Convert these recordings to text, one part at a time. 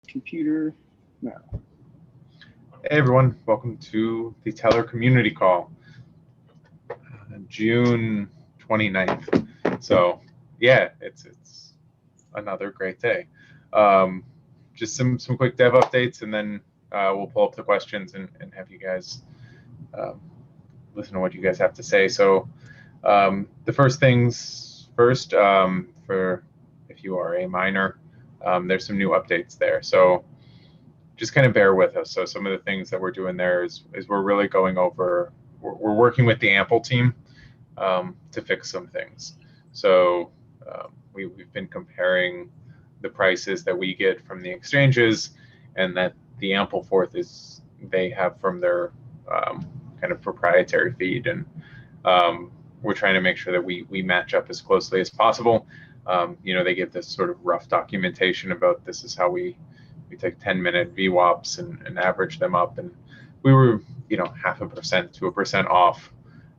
Computer now. Hey everyone, welcome to the Tellor Community Call, June 29th. So yeah, it's another great day. Just some quick dev updates, and then we'll pull up the questions and have you guys listen to what you guys have to say. So the first things first, for if you are a miner, there's some new updates there. So just kind of bear with us. So some of the things that we're doing there is we're really going over, we're working with the Ample team to fix some things. So we've been comparing the prices that we get from the exchanges and that the Ample Fourth is they have from their kind of proprietary feed, and we're trying to make sure that we match up as closely as possible. They give this sort of rough documentation about this is how we take 10-minute VWAPs and average them up, and we were 0.5% to 1% off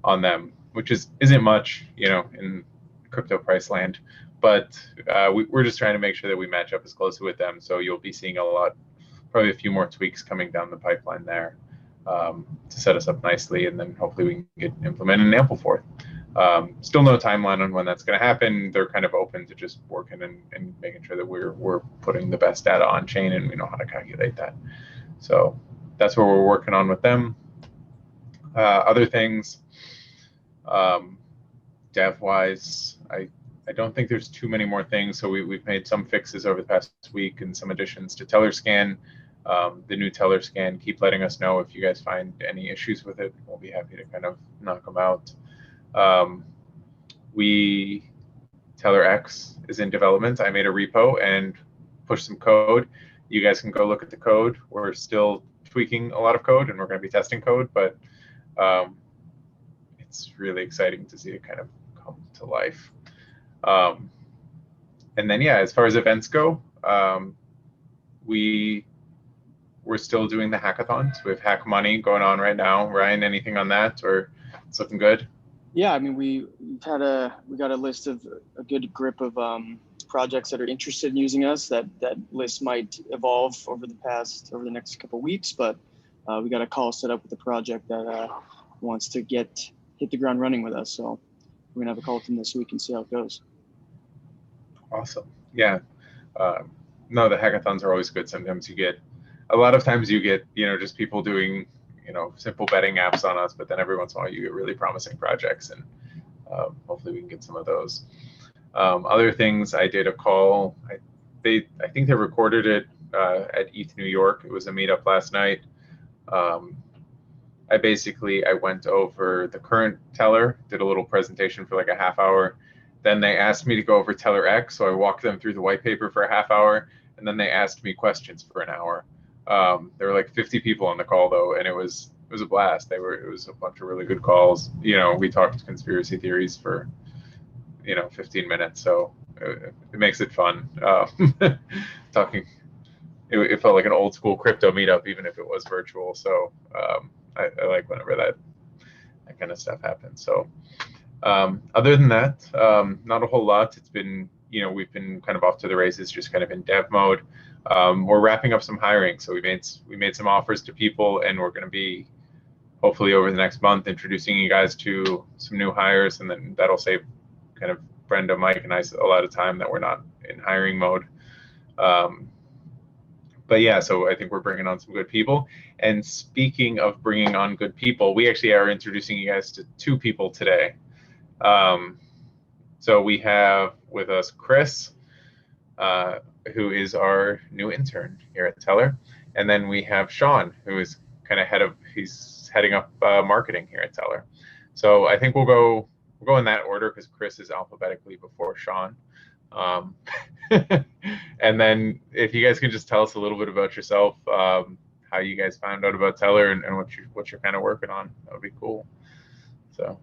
on them, which isn't much in crypto price land, but we're just trying to make sure that we match up as closely with them. So you'll be seeing probably a few more tweaks coming down the pipeline there to set us up nicely, and then hopefully we can get implemented an Ample Fourth. Still no timeline on when that's going to happen. They're kind of open to just working and making sure that we're putting the best data on chain, and we know how to calculate that. So that's what we're working on with them. Other things, dev wise, I don't think there's too many more things. So we've made some fixes over the past week and some additions to Tellor Scan. The new Tellor Scan, keep letting us know if you guys find any issues with it. We'll be happy to kind of knock them out. Tellor X is in development. I made a repo and pushed some code. You guys can go look at the code. We're still tweaking a lot of code, and we're going to be testing code, but it's really exciting to see it kind of come to life. And then, as far as events go, we're still doing the hackathons. We have Hack Money going on right now. Ryan, anything on that, or it's looking good? Yeah, I mean, we got a list of a good grip of projects that are interested in using us. That list might evolve over the next couple of weeks, but we got a call set up with a project that wants to hit the ground running with us. So we're gonna have a call with them this week and see how it goes. Awesome. Yeah. No, the hackathons are always good. Sometimes a lot of times you get just people doing simple betting apps on us, but then every once in a while you get really promising projects, and hopefully we can get some of those. Other things, I did a call. I think they recorded it at ETH New York. It was a meetup last night. I went over the current Tellor, did a little presentation for like a half hour. Then they asked me to go over Tellor X, so I walked them through the white paper for a half hour, and then they asked me questions for an hour. There were like 50 people on the call though, and it was a blast. It was a bunch of really good calls. We talked conspiracy theories for 15 minutes, so it makes it fun. Talking, it felt like an old school crypto meetup, even if it was virtual. So I like whenever that kind of stuff happens. So other than that, not a whole lot. It's been we've been kind of off to the races, just kind of in dev mode. We're wrapping up some hiring, so we made some offers to people, and we're going to be hopefully over the next month introducing you guys to some new hires, and then that'll save kind of Brenda, Mike, and I a lot of time that we're not in hiring mode. But yeah, so I think we're bringing on some good people. And speaking of bringing on good people, we actually are introducing you guys to two people today. So we have with us Chris, who is our new intern here at Tellor, and then we have Sean, who is kind of he's heading up marketing here at Tellor. So I think we'll go in that order because Chris is alphabetically before Sean. And then if you guys can just tell us a little bit about yourself, how you guys found out about Tellor and what you're kind of working on, that would be cool. So.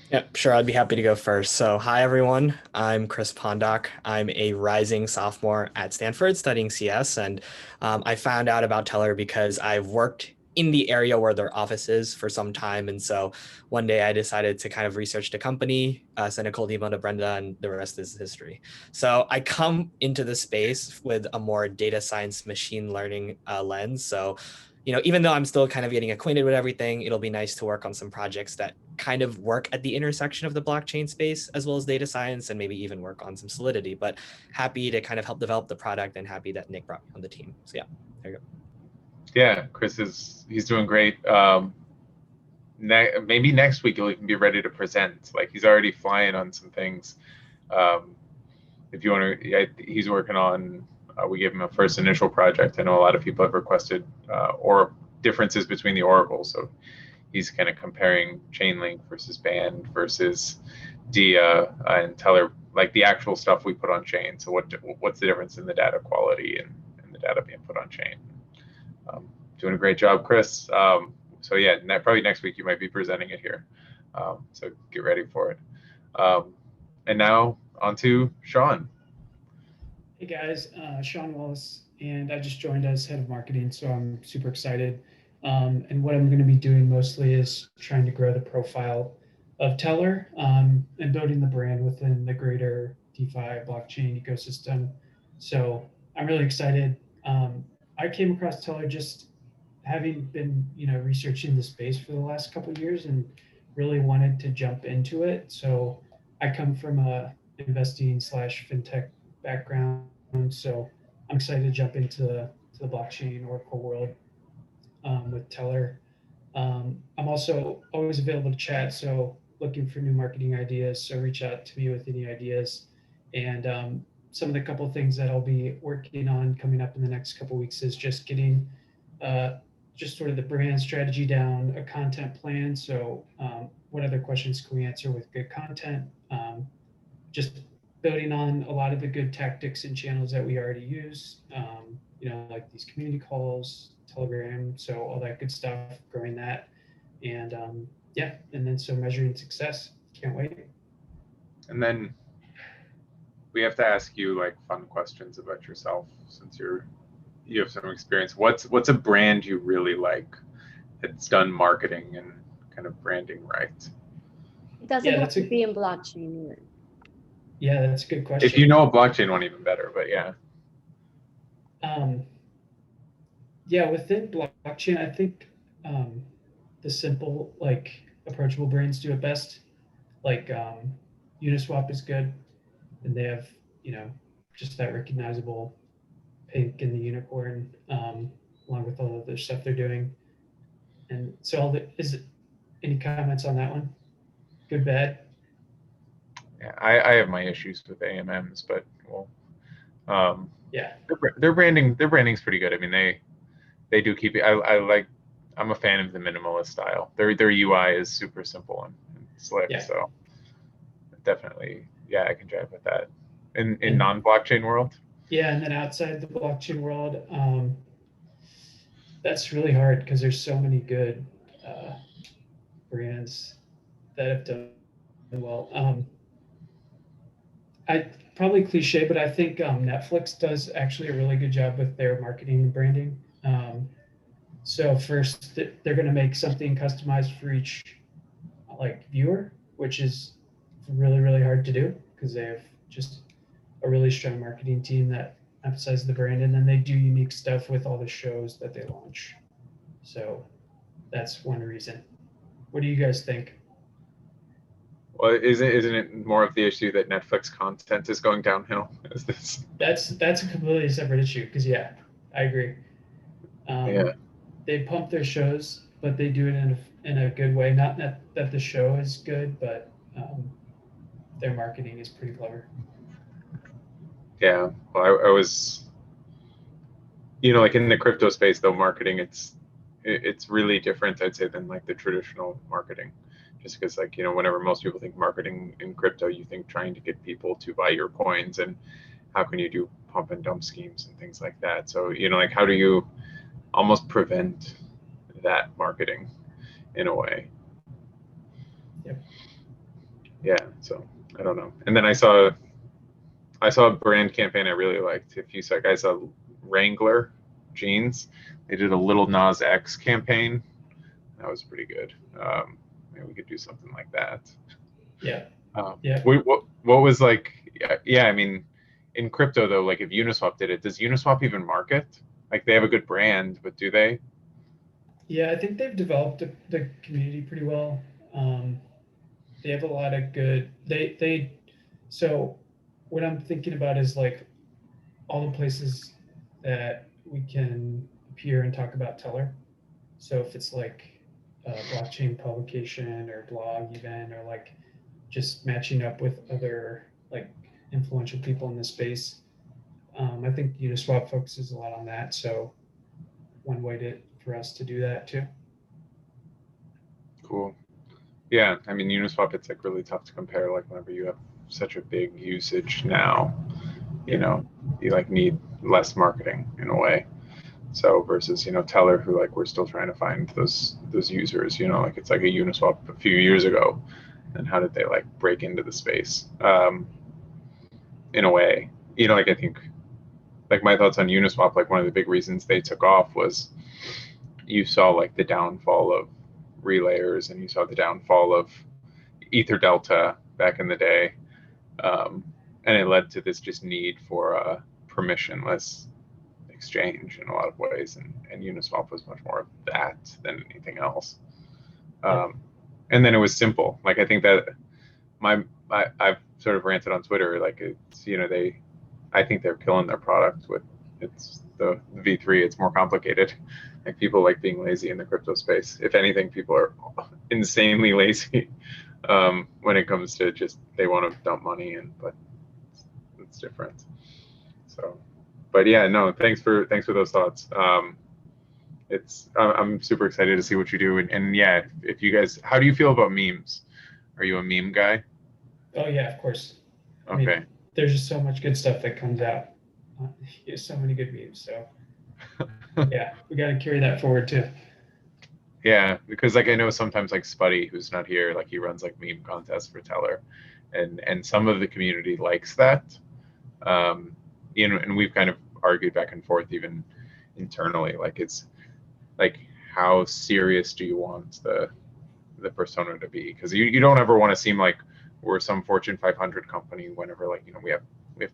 Yep, sure. I'd be happy to go first. So hi, everyone. I'm Chris Pondock. I'm a rising sophomore at Stanford studying CS. And I found out about Tellor because I've worked in the area where their office is for some time. And so one day I decided to kind of research the company, send a cold email to Brenda, and the rest is history. So I come into the space with a more data science, machine learning lens. So, even though I'm still kind of getting acquainted with everything, it'll be nice to work on some projects that kind of work at the intersection of the blockchain space as well as data science, and maybe even work on some Solidity. But happy to kind of help develop the product, and happy that Nick brought me on the team. So yeah, there you go. Yeah, he's doing great. Maybe next week he'll even be ready to present. Like, he's already flying on some things. If you want to, he's working on. We gave him a first initial project. I know a lot of people have requested or differences between the oracles. So he's kind of comparing Chainlink versus Band versus Dia and Tellor, like the actual stuff we put on chain. So what's the difference in the data quality and the data being put on chain? Doing a great job, Chris. So yeah, probably next week you might be presenting it here. So get ready for it. And now on to Sean. Hey guys, Sean Wallace, and I just joined as head of marketing, so I'm super excited. And what I'm going to be doing mostly is trying to grow the profile of Tellor and building the brand within the greater DeFi blockchain ecosystem. So I'm really excited. I came across Tellor just having been, researching the space for the last couple of years and really wanted to jump into it. So I come from a investing / fintech background, so I'm excited to jump into the blockchain Oracle world with Tellor. I'm also always available to chat, so looking for new marketing ideas. So reach out to me with any ideas. And some of the couple of things that I'll be working on coming up in the next couple of weeks is just getting just sort of the brand strategy down, a content plan. So what other questions can we answer with good content? Just building on a lot of the good tactics and channels that we already use, like these community calls, Telegram, so all that good stuff, growing that. And and then so measuring success. Can't wait. And then we have to ask you like fun questions about yourself, since you have some experience. What's a brand you really like that's done marketing and kind of branding right? It doesn't have to be in blockchain either. Yeah, that's a good question. If you know a blockchain one, even better, but yeah. Within blockchain, I think the simple, like approachable brands do it best. Like Uniswap is good, and they have, just that recognizable pink and the unicorn, along with all of the stuff they're doing. And so any comments on that one? Good, bad? Yeah, I have my issues with AMMs, but yeah, their branding's pretty good. I mean, they do keep it. I'm a fan of the minimalist style. Their UI is super simple and slick. Yeah. So definitely, I can jive with that. In non-blockchain world. Yeah, and then outside the blockchain world, that's really hard because there's so many good brands that have done well. I probably cliche, but I think Netflix does actually a really good job with their marketing and branding. So first, they're going to make something customized for each viewer, which is really, really hard to do because they have just a really strong marketing team that emphasizes the brand, and then they do unique stuff with all the shows that they launch. So that's one reason. What do you guys think? Well, isn't it more of the issue that Netflix content is going downhill? Is this? That's a completely separate issue because I agree. They pump their shows, but they do it in a good way. Not that the show is good, but their marketing is pretty clever. Yeah, well, I was, like in the crypto space, though, marketing it's really different, I'd say, than like the traditional marketing. Just because, whenever most people think marketing in crypto, you think trying to get people to buy your coins, and how can you do pump and dump schemes and things like that. So, how do you almost prevent that marketing in a way? Yep. Yeah. So I don't know. And then I saw a brand campaign I really liked. If you saw, I saw Wrangler, jeans. They did a Little Nas X campaign. That was pretty good. Maybe we could do something like that. Yeah. What was like? Yeah, I mean, in crypto though, like if Uniswap did it, does Uniswap even market? Like they have a good brand, but do they? Yeah, I think they've developed the community pretty well. They have a lot of good. So what I'm thinking about is like all the places that we can appear and talk about Tellor. So if it's like a blockchain publication or blog even, or like just matching up with other like influential people in the space, I think Uniswap focuses a lot on that. So one way for us to do that too. Cool. Yeah, I mean Uniswap, it's like really tough to compare. Like whenever you have such a big usage now, you know, you like need less marketing in a way. So versus, you know, Tellor, who like we're still trying to find those users, you know, like it's like a Uniswap a few years ago, and how did they like break into the space? In a way, you know, like I think like my thoughts on Uniswap, like one of the big reasons they took off was you saw like the downfall of relayers and you saw the downfall of Ether Delta back in the day. And it led to this just need for a permissionless exchange in a lot of ways. And Uniswap was much more of that than anything else. And then it was simple. Like I think that I've sort of ranted on Twitter, like it's, you know, I think they're killing their product with it's the V3. It's more complicated. Like people like being lazy in the crypto space. If anything, people are insanely lazy when it comes to just they want to dump money in, but it's different. So, but yeah, no, thanks for those thoughts. I'm super excited to see what you do, and yeah, if you guys, how do you feel about memes? Are you a meme guy? Oh yeah, of course. Okay. I mean, there's just so much good stuff that comes out. There's so many good memes. So yeah, we got to carry that forward too. Yeah, because like I know sometimes like Spuddy, who's not here, like he runs like meme contests for Tellor, and some of the community likes that. You know, and we've kind of argued back and forth even internally, like it's like how serious do you want the persona to be? Because you don't ever want to seem like we're some Fortune 500 company whenever like, you know, we have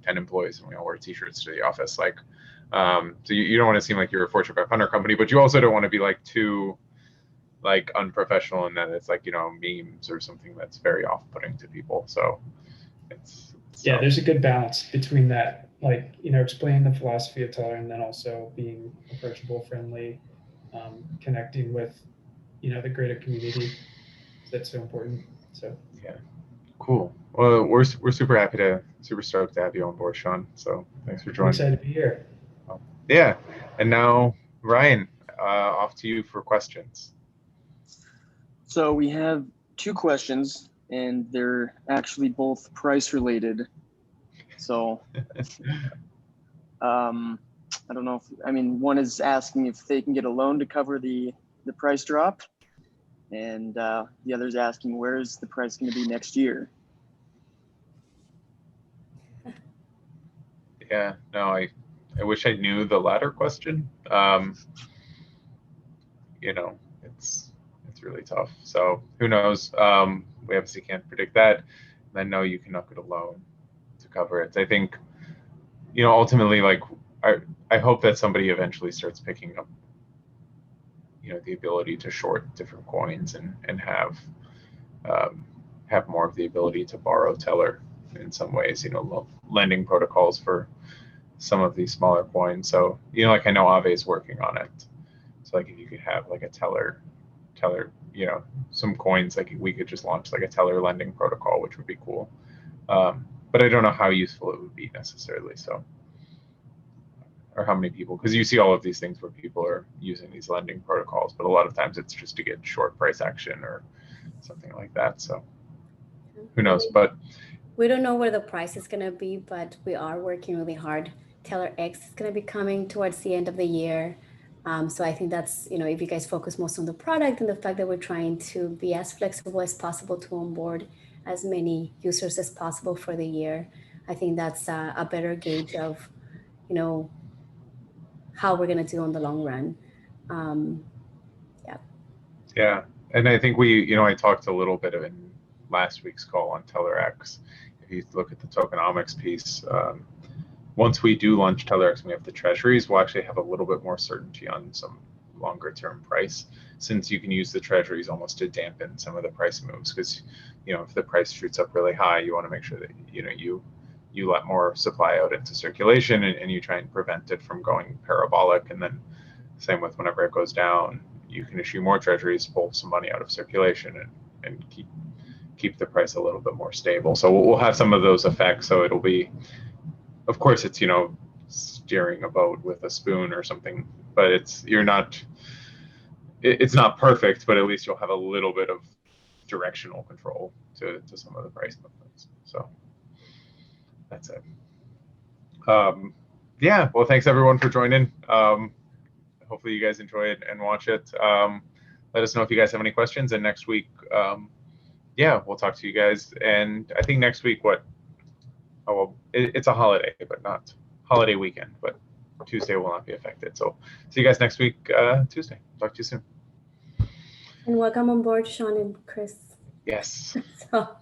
10 employees and we all wear t-shirts to the office, like so you don't want to seem like you're a Fortune 500 company, but you also don't want to be like too like unprofessional in that it's like, you know, memes or something that's very off-putting to people. So it's yeah, there's a good balance between that, like, you know, explaining the philosophy of Tellor and then also being approachable, friendly, connecting with, you know, the greater community. That's so important. So yeah, cool. Well, we're super stoked to have you on board, Sean. So thanks for joining. I'm excited to be here. Yeah, and now Ryan, off to you for questions. So we have two questions, and they're actually both price related. So I don't know one is asking if they can get a loan to cover the price drop, and the other is asking where is the price going to be next year. Yeah, no, I wish I knew the latter question. You know, it's really tough. So who knows? We obviously can't predict that. And I know you cannot get a loan to cover it. I think, you know, ultimately, like I hope that somebody eventually starts picking up, you know, the ability to short different coins and have more of the ability to borrow Tellor in some ways, you know, lending protocols for some of these smaller coins. So, you know, like I know Aave is working on it. So like if you could have like a Tellor, you know, some coins, like we could just launch like a Tellor lending protocol, which would be cool. But I don't know how useful it would be necessarily. So, or how many people, because you see all of these things where people are using these lending protocols, but a lot of times it's just to get short price action or something like that. So who knows? But we don't know where the price is going to be, but we are working really hard. Tellor X is going to be coming towards the end of the year. So I think that's, you know, if you guys focus most on the product and the fact that we're trying to be as flexible as possible to onboard as many users as possible for the year, I think that's a better gauge of, you know, how we're going to do on the long run. Yeah, and I think I talked a little bit in last week's call on Tellor X. If you look at the tokenomics piece, once we do launch Tellor X and we have the treasuries, we'll actually have a little bit more certainty on some longer term price, since you can use the treasuries almost to dampen some of the price moves. Because if the price shoots up really high, you want to make sure that you let more supply out into circulation, and you try and prevent it from going parabolic. And then same with whenever it goes down, you can issue more treasuries, pull some money out of circulation, and keep the price a little bit more stable. So we'll have some of those effects. So it'll be, of course, it's steering a boat with a spoon or something, but it's not perfect, but at least you'll have a little bit of directional control to some of the price movements. So that's it. Yeah, well, thanks everyone for joining. Hopefully you guys enjoy it and watch it. Let us know if you guys have any questions, and next week, yeah, we'll talk to you guys. And I think next week, it's a holiday, but not holiday weekend, but Tuesday will not be affected. So see you guys next week, Tuesday. Talk to you soon. And welcome on board, Sean and Chris. Yes. So.